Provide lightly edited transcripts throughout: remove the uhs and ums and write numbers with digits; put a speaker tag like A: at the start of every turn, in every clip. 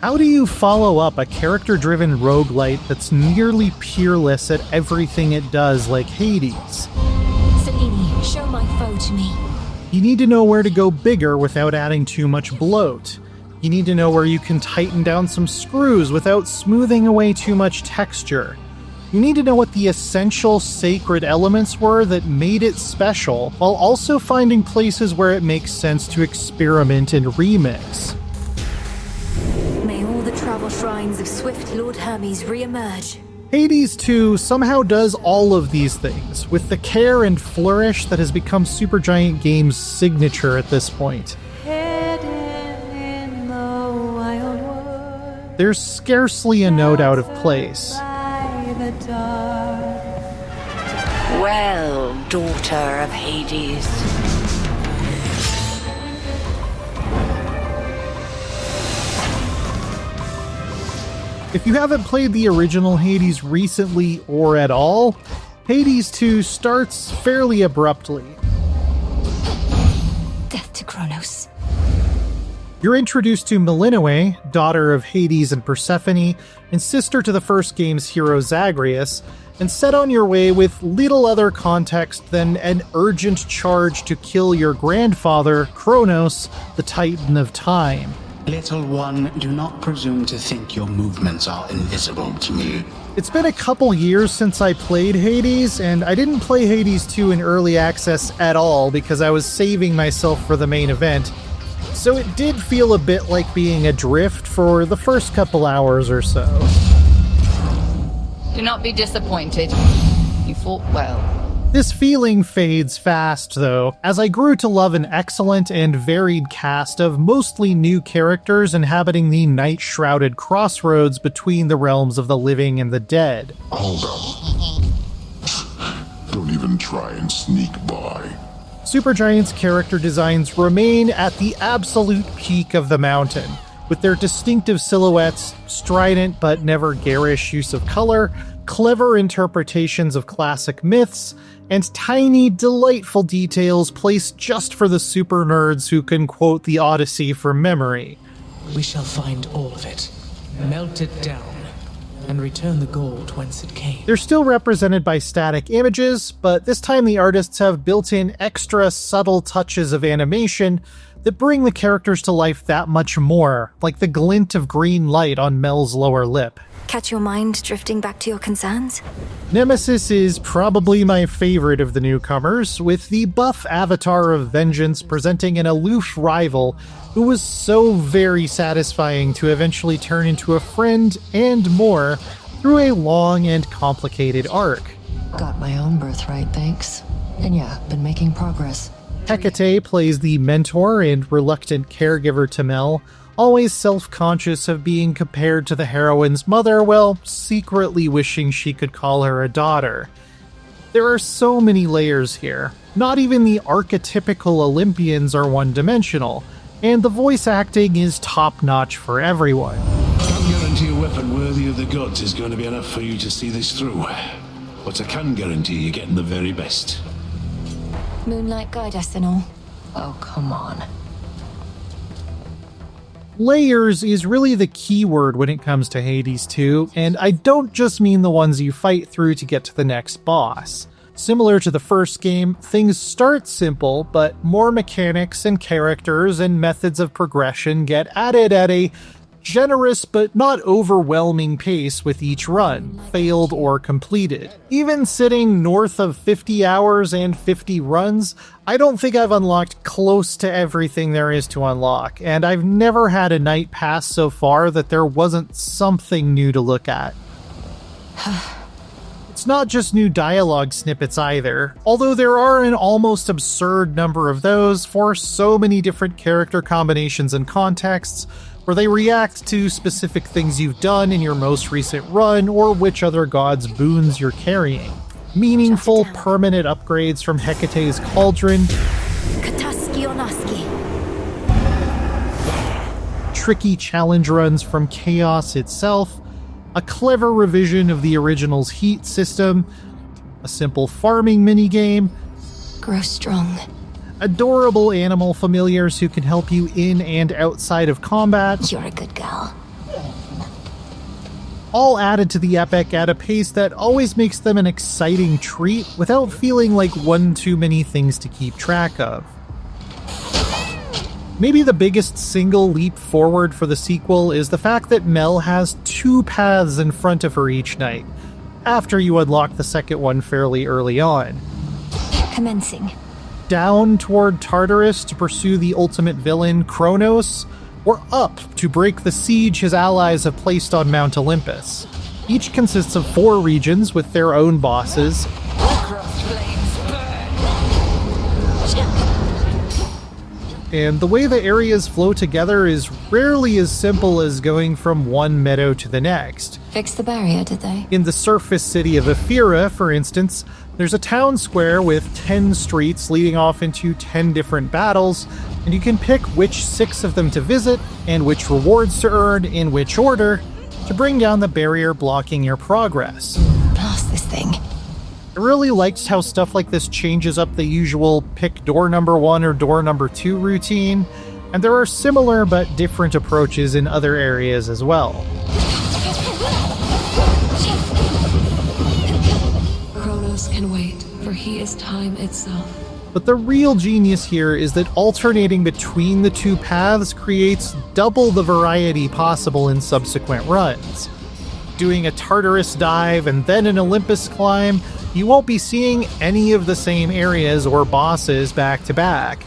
A: How do you follow up a character-driven roguelite that's nearly peerless at everything it does like Hades?
B: Selene, show my foe to me.
A: You need to know where to go bigger without adding too much bloat. You need to know where you can tighten down some screws without smoothing away too much texture. You need to know what the essential sacred elements were that made it special, while also finding places where it makes sense to experiment and remix.
B: May all the travel shrines of swift Lord Hermes re-emerge.
A: Hades 2 somehow does all of these things, with the care and flourish that has become Supergiant Games' signature at this point. There's scarcely a note out of place.
C: Well, daughter of Hades.
A: If you haven't played the original Hades recently or at all, Hades 2 starts fairly abruptly.
B: Death to Kronos.
A: You're introduced to Melinoe, daughter of Hades and Persephone, and sister to the first game's hero Zagreus, and set on your way with little other context than an urgent charge to kill your grandfather, Kronos, the Titan of Time.
D: Little one, do not presume to think your movements are invisible to me.
A: It's been a couple years since I played Hades, and I didn't play Hades 2 in early access at all because I was saving myself for the main event. So it did feel a bit like being adrift for the first couple hours or so.
E: Do not be disappointed. You fought well.
A: This feeling fades fast, though, as I grew to love an excellent and varied cast of mostly new characters inhabiting the night-shrouded crossroads between the realms of the living and the dead.
F: Hold up. Don't even try and sneak by.
A: Supergiant's character designs remain at the absolute peak of the mountain, with their distinctive silhouettes, strident but never garish use of color, clever interpretations of classic myths, and tiny, delightful details placed just for the super nerds who can quote the Odyssey from memory.
G: We shall find all of it, melt it down, and return the gold whence it came.
A: They're still represented by static images, but this time the artists have built in extra subtle touches of animation that bring the characters to life that much more, like the glint of green light on Mel's lower lip.
B: Catch your mind drifting back to your concerns?
A: Nemesis is probably my favorite of the newcomers, with the buff avatar of Vengeance presenting an aloof rival who was so very satisfying to eventually turn into a friend and more through a long and complicated arc.
H: Got my own birthright, thanks. And yeah, been making progress.
A: Hecate plays the mentor and reluctant caregiver to Mel, always self-conscious of being compared to the heroine's mother while secretly wishing she could call her a daughter. There are so many layers here. Not even the archetypical Olympians are one-dimensional, and the voice acting is top-notch for everyone.
I: Can't guarantee a weapon worthy of the gods is going to be enough for you to see this through, but I can guarantee you're getting the very best.
B: Moonlight guide us and all.
H: Oh, come on.
A: Layers is really the key word when it comes to Hades 2, and I don't just mean the ones you fight through to get to the next boss. Similar to the first game, things start simple, but more mechanics and characters and methods of progression get added at a generous but not overwhelming pace with each run, failed or completed. Even sitting north of 50 hours and 50 runs, I don't think I've unlocked close to everything there is to unlock, and I've never had a night pass so far that there wasn't something new to look at. It's not just new dialogue snippets either, although there are an almost absurd number of those for so many different character combinations and contexts, where they react to specific things you've done in your most recent run or which other god's boons you're carrying. Meaningful, permanent upgrades from Hecate's Cauldron,
B: Kataski Onaski.
A: tricky challenge runs from Chaos itself, a clever revision of the original's heat system, a simple farming minigame,
B: Grow strong.
A: adorable animal familiars who can help you in and outside of combat,
B: You're a good gal.
A: All added to the epic at a pace that always makes them an exciting treat without feeling like one too many things to keep track of. Maybe the biggest single leap forward for the sequel is the fact that Mel has 2 paths in front of her each night, after you unlock the second one fairly early on.
B: Commencing.
A: Down toward Tartarus to pursue the ultimate villain, Kronos, or up to break the siege his allies have placed on Mount Olympus. Each consists of 4 regions with their own bosses, and the way the areas flow together is rarely as simple as going from one meadow to the next.
H: Fix the barrier, did they?
A: In the surface city of Ephyra, for instance, there's a town square with 10 streets leading off into 10 different battles, and you can pick which 6 of them to visit and which rewards to earn in which order to bring down the barrier blocking your progress.
H: Blast this thing.
A: I really liked how stuff like this changes up the usual pick door number 1 or door number 2 routine, and there are similar but different approaches in other areas as well.
J: Kronos can wait, for he is time itself.
A: But the real genius here is that alternating between the 2 paths creates double the variety possible in subsequent runs. Doing a Tartarus dive and then an Olympus climb, you won't be seeing any of the same areas or bosses back to back.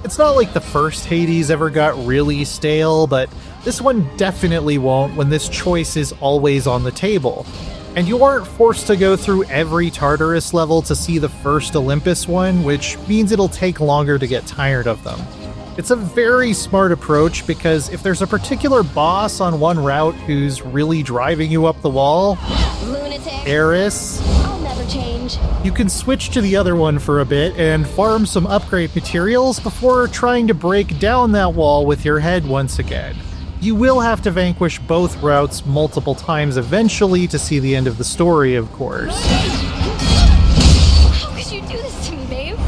A: It's not like the first Hades ever got really stale, but this one definitely won't when this choice is always on the table. And you aren't forced to go through every Tartarus level to see the first Olympus one, which means it'll take longer to get tired of them. It's a very smart approach because if there's a particular boss on one route who's really driving you up the wall,
B: Lunatic.
A: Eris,
B: I'll never change.
A: you can switch to the other one for a bit and farm some upgrade materials before trying to break down that wall with your head once again. You will have to vanquish both routes multiple times eventually to see the end of the story, of course.
B: How could you do this to me, babe?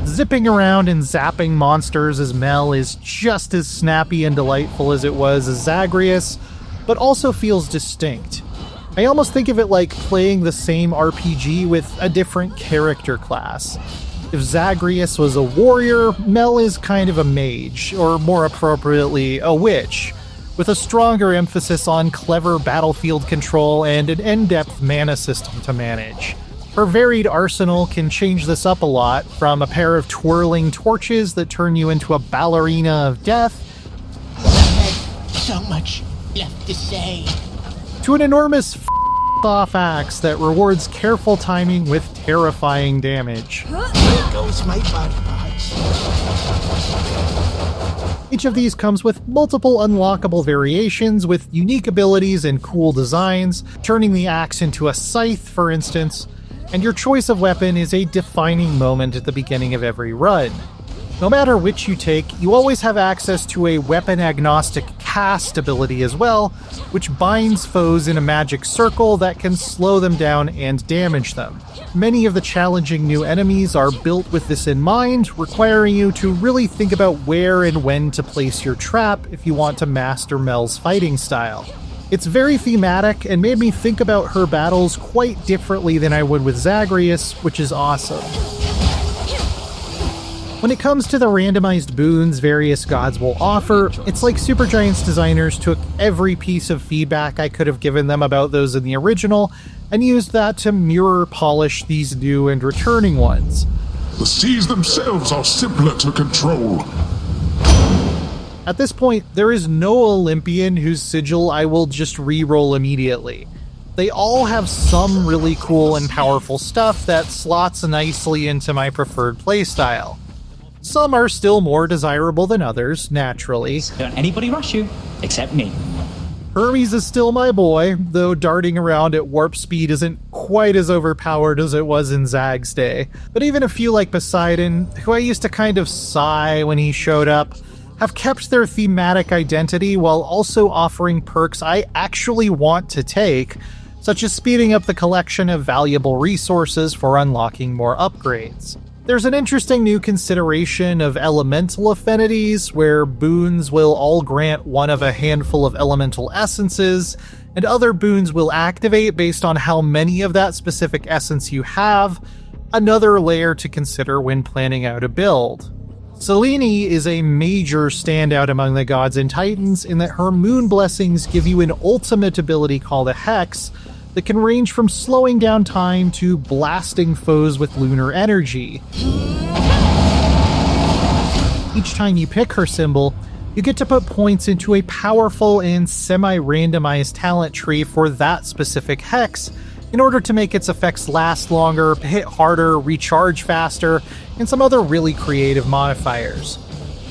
A: Zipping around and zapping monsters as Mel is just as snappy and delightful as it was as Zagreus, but also feels distinct. I almost think of it like playing the same RPG with a different character class. If Zagreus was a warrior, Mel is kind of a mage, or more appropriately, a witch, with a stronger emphasis on clever battlefield control and an in-depth mana system to manage. Her varied arsenal can change this up a lot, from a pair of twirling torches that turn you into a ballerina of death,
D: So much left to say.
A: to an enormous off axe that rewards careful timing with terrifying damage.
D: There goes my body parts.
A: Each of these comes with multiple unlockable variations with unique abilities and cool designs, turning the axe into a scythe, for instance, and your choice of weapon is a defining moment at the beginning of every run. No matter which you take, you always have access to a weapon-agnostic cast ability as well, which binds foes in a magic circle that can slow them down and damage them. Many of the challenging new enemies are built with this in mind, requiring you to really think about where and when to place your trap if you want to master Mel's fighting style. It's very thematic and made me think about her battles quite differently than I would with Zagreus, which is awesome. When it comes to the randomized boons various gods will offer, it's like Supergiant's designers took every piece of feedback I could have given them about those in the original and used that to mirror polish these new and returning ones.
F: The seas themselves are simpler to control.
A: At this point, there is no Olympian whose sigil I will just re-roll immediately. They all have some really cool and powerful stuff that slots nicely into my preferred playstyle. Some are still more desirable than others, naturally.
K: Don't anybody rush you, except me.
A: Hermes is still my boy, though darting around at warp speed isn't quite as overpowered as it was in Zag's day. But even a few like Poseidon, who I used to kind of sigh when he showed up, have kept their thematic identity while also offering perks I actually want to take, such as speeding up the collection of valuable resources for unlocking more upgrades. There's an interesting new consideration of elemental affinities, where boons will all grant one of a handful of elemental essences, and other boons will activate based on how many of that specific essence you have, another layer to consider when planning out a build. Selene is a major standout among the gods and titans in that her moon blessings give you an ultimate ability called a hex that can range from slowing down time to blasting foes with lunar energy. Each time you pick her symbol, you get to put points into a powerful and semi-randomized talent tree for that specific hex in order to make its effects last longer, hit harder, recharge faster, and some other really creative modifiers.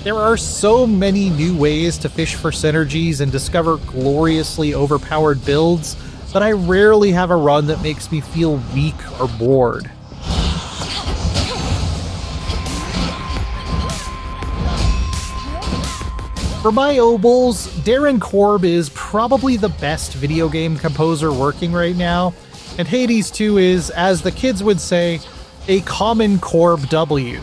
A: There are so many new ways to fish for synergies and discover gloriously overpowered builds, but I rarely have a run that makes me feel weak or bored. For my obols, Darren Korb is probably the best video game composer working right now, and Hades 2 is, as the kids would say, a common Korb W.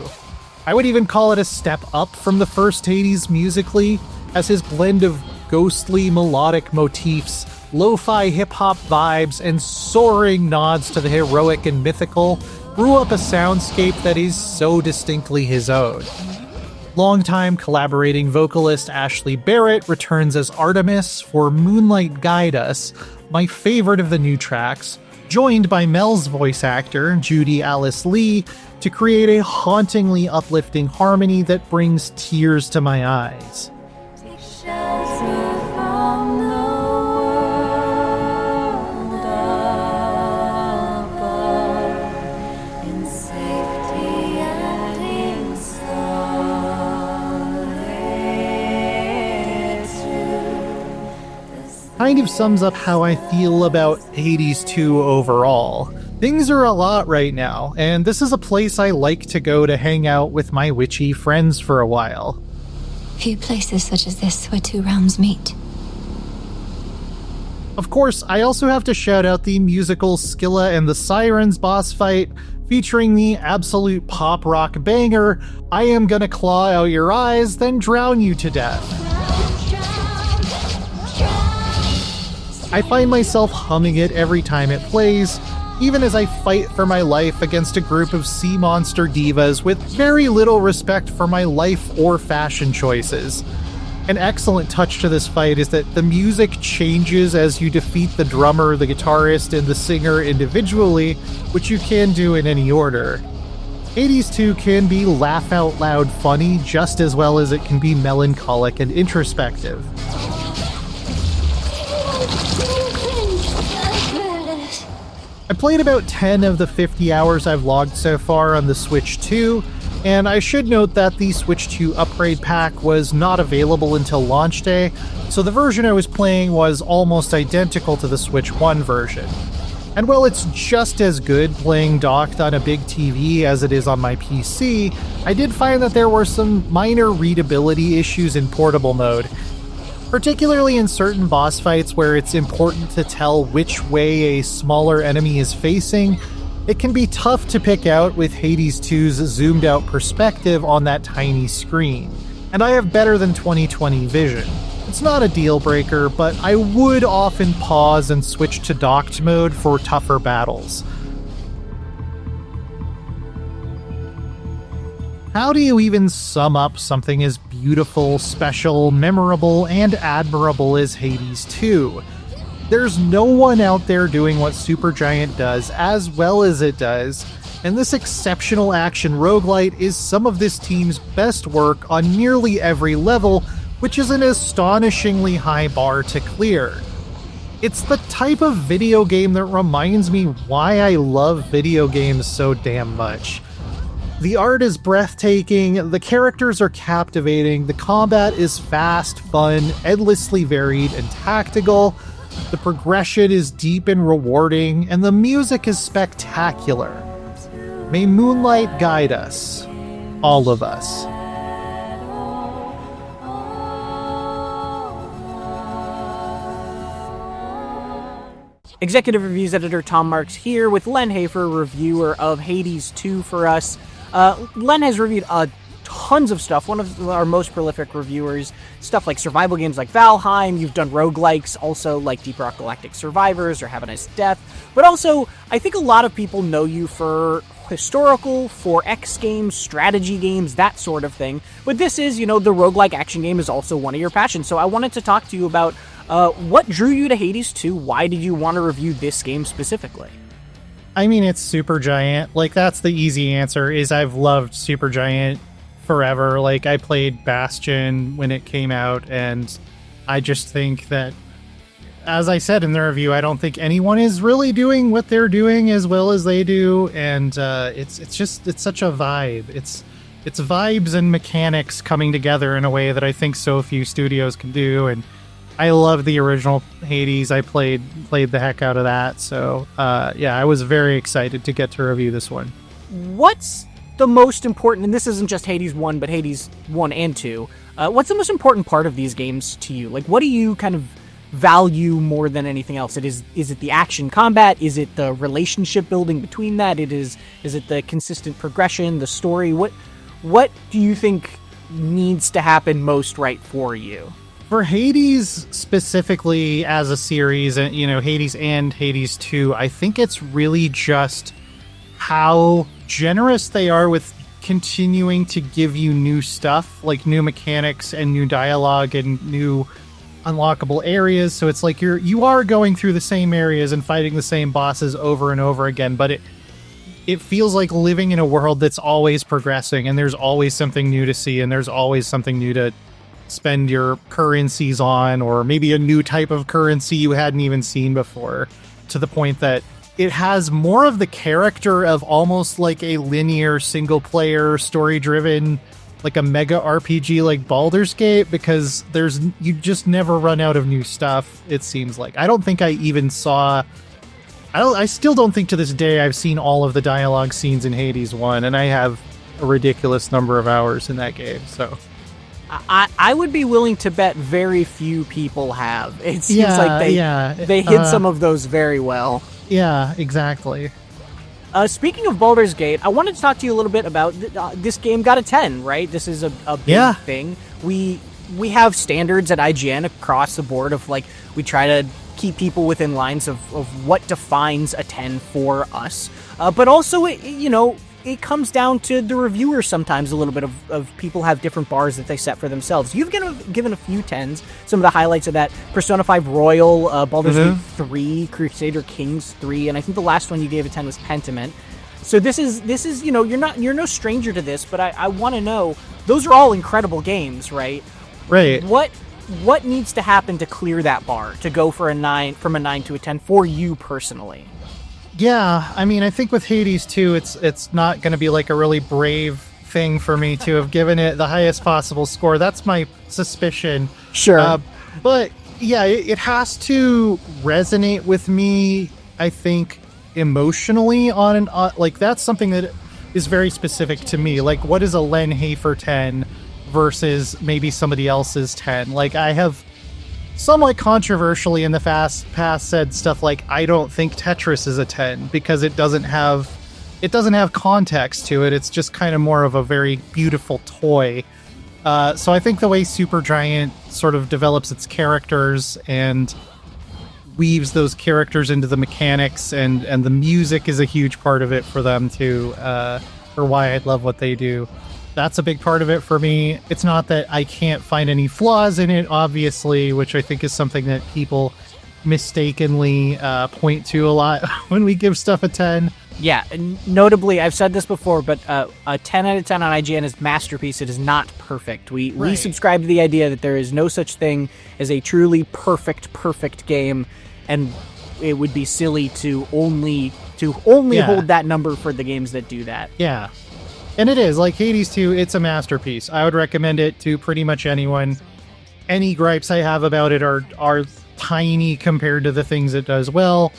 A: I would even call it a step up from the first Hades musically, as his blend of ghostly melodic motifs, lo-fi hip-hop vibes, and soaring nods to the heroic and mythical brew up a soundscape that is so distinctly his own. Longtime collaborating vocalist Ashley Barrett returns as Artemis for Moonlight Guide Us, my favorite of the new tracks, joined by Mel's voice actor, Judy Alice Lee, to create a hauntingly uplifting harmony that brings tears to my eyes. Kind of sums up how I feel about Hades 2 overall. Things are a lot right now, and this is a place I like to go to hang out with my witchy friends for a while.
B: Few places such as this where two realms meet.
A: Of course, I also have to shout out the musical Scylla and the Sirens boss fight, featuring the absolute pop rock banger, I Am Gonna Claw Out Your Eyes, Then Drown You to Death. I find myself humming it every time it plays, even as I fight for my life against a group of sea monster divas with very little respect for my life or fashion choices. An excellent touch to this fight is that the music changes as you defeat the drummer, the guitarist, and the singer individually, which you can do in any order. Hades 2 can be laugh-out-loud funny just as well as it can be melancholic and introspective. I played about 10 of the 50 hours I've logged so far on the Switch 2, and I should note that the Switch 2 upgrade pack was not available until launch day, so the version I was playing was almost identical to the Switch 1 version. And while it's just as good playing docked on a big TV as it is on my PC, I did find that there were some minor readability issues in portable mode, particularly in certain boss fights where it's important to tell which way a smaller enemy is facing. It can be tough to pick out with Hades 2's zoomed out perspective on that tiny screen, and I have better than 20/20 vision. It's not a deal breaker, but I would often pause and switch to docked mode for tougher battles. How do you even sum up something as beautiful, special, memorable, and admirable as Hades 2? There's no one out there doing what Supergiant does as well as it does, and this exceptional action roguelite is some of this team's best work on nearly every level, which is an astonishingly high bar to clear. It's the type of video game that reminds me why I love video games so damn much. The art is breathtaking, the characters are captivating, the combat is fast, fun, endlessly varied, and tactical, the progression is deep and rewarding, and the music is spectacular. May Moonlight guide us, all of us.
L: Executive Reviews editor Tom Marks here with Leana Hafer, reviewer of Hades 2 for us. Len has reviewed tons of stuff. One of our most prolific reviewers, stuff like survival games like Valheim. You've done roguelikes, also like Deep Rock Galactic Survivors or Have a Nice Death. But also, I think a lot of people know you for historical, 4X games, strategy games, that sort of thing. But this is, the roguelike action game is also one of your passions. So I wanted to talk to you about what drew you to Hades 2? Why did you want to review this game specifically?
A: I mean, it's Supergiant. Like, that's the easy answer, is I've loved Supergiant forever. Like, I played Bastion when it came out, and I just think that, as I said in the review, I don't think anyone is really doing what they're doing as well as they do, and it's such a vibe. It's vibes and mechanics coming together in a way that I think so few studios can do, and I love the original Hades. I played the heck out of that, so yeah, I was very excited to get to review this one.
L: What's the most important, and this isn't just Hades 1, but Hades 1 and 2, what's the most important part of these games to you? Like, what do you kind of value more than anything else? Is it the action combat? Is it the relationship building between that? Is it the consistent progression, the story? What do you think needs to happen most right for you?
A: For Hades specifically as a series, Hades and Hades 2, I think it's really just how generous they are with continuing to give you new stuff, like new mechanics and new dialogue and new unlockable areas. So it's like you are going through the same areas and fighting the same bosses over and over again, but it feels like living in a world that's always progressing, and there's always something new to see, and there's always something new to spend your currencies on, or maybe a new type of currency you hadn't even seen before, to the point that it has more of the character of almost like a linear single-player, story-driven, like a mega RPG like Baldur's Gate, because you just never run out of new stuff, it seems like. I don't think I even saw... I still don't think to this day I've seen all of the dialogue scenes in Hades 1, and I have a ridiculous number of hours in that game, so...
L: I would be willing to bet very few people have. It seems like they hid some of those very well.
A: Yeah, exactly.
L: Speaking of Baldur's Gate, I wanted to talk to you a little bit about this game got a 10, right? This is a big thing. We have standards at IGN across the board of, like, we try to keep people within lines of what defines a 10 for us. But also, it comes down to the reviewer sometimes a little bit of people have different bars that they set for themselves. You've given a few 10s. Some of the highlights of that: Persona 5 Royal, Baldur's Gate 3, Crusader Kings 3, and I think the last one you gave a 10 was Pentiment. So this is you're no stranger to this, but I want to know, those are all incredible games, right?
A: Right.
L: What needs to happen to clear that bar, to go from a 9 to a 10 for you personally?
A: Yeah, I mean, I think with Hades 2, it's not going to be like a really brave thing for me to have given it the highest possible score. That's my suspicion.
L: Sure.
A: But yeah, it has to resonate with me, I think, emotionally like, that's something that is very specific to me. Like, what is a Len Hafer 10 versus maybe somebody else's 10? Like, I have somewhat controversially in the past said stuff like, I don't think Tetris is a 10 because it doesn't have context to it. It's just kind of more of a very beautiful toy. So I think the way Supergiant sort of develops its characters and weaves those characters into the mechanics, and the music is a huge part of it for them too, for why I love what they do. That's a big part of it for me. It's not that I can't find any flaws in it, obviously, which I think is something that people mistakenly point to a lot when we give stuff a 10.
L: Yeah, notably, I've said this before, but a 10 out of 10 on IGN is masterpiece. It is not perfect. We subscribe to the idea that there is no such thing as a truly perfect game, and it would be silly to only hold that number for the games that do that.
A: Yeah. And it is, like Hades 2, it's a masterpiece. I would recommend it to pretty much anyone. Any gripes I have about it are tiny compared to the things it does well.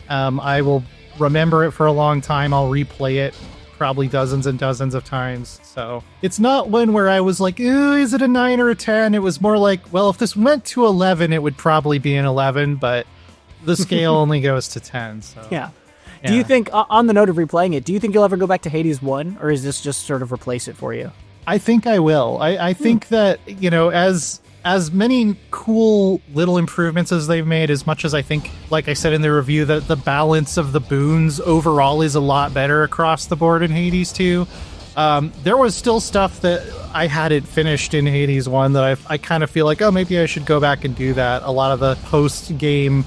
A: I will remember it for a long time. I'll replay it probably dozens and dozens of times. So it's not one where I was like, is it a 9 or a 10? It was more like, well, if this went to 11, it would probably be an 11, but the scale only goes to 10. So
L: yeah. Do you think, on the note of replaying it, do you think you'll ever go back to Hades 1, or is this just sort of replace it for you?
A: I think I will. I think that, as many cool little improvements as they've made, as much as I think, like I said in the review, that the balance of the boons overall is a lot better across the board in Hades 2. There was still stuff that I hadn't finished in Hades 1 that I kind of feel like, oh, maybe I should go back and do that. A lot of the post-game,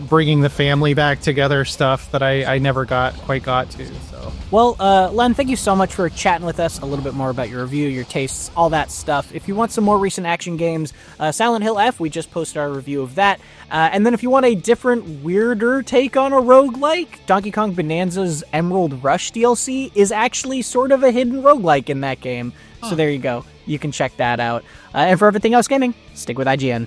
A: bringing the family back together stuff that I never quite got to. So.
L: Well, Len, thank you so much for chatting with us a little bit more about your review, your tastes, all that stuff. If you want some more recent action games, Silent Hill F, we just posted our review of that. And then if you want a different, weirder take on a roguelike, Donkey Kong Bonanza's Emerald Rush DLC is actually sort of a hidden roguelike in that game. So there you go. You can check that out. And for everything else gaming, stick with IGN.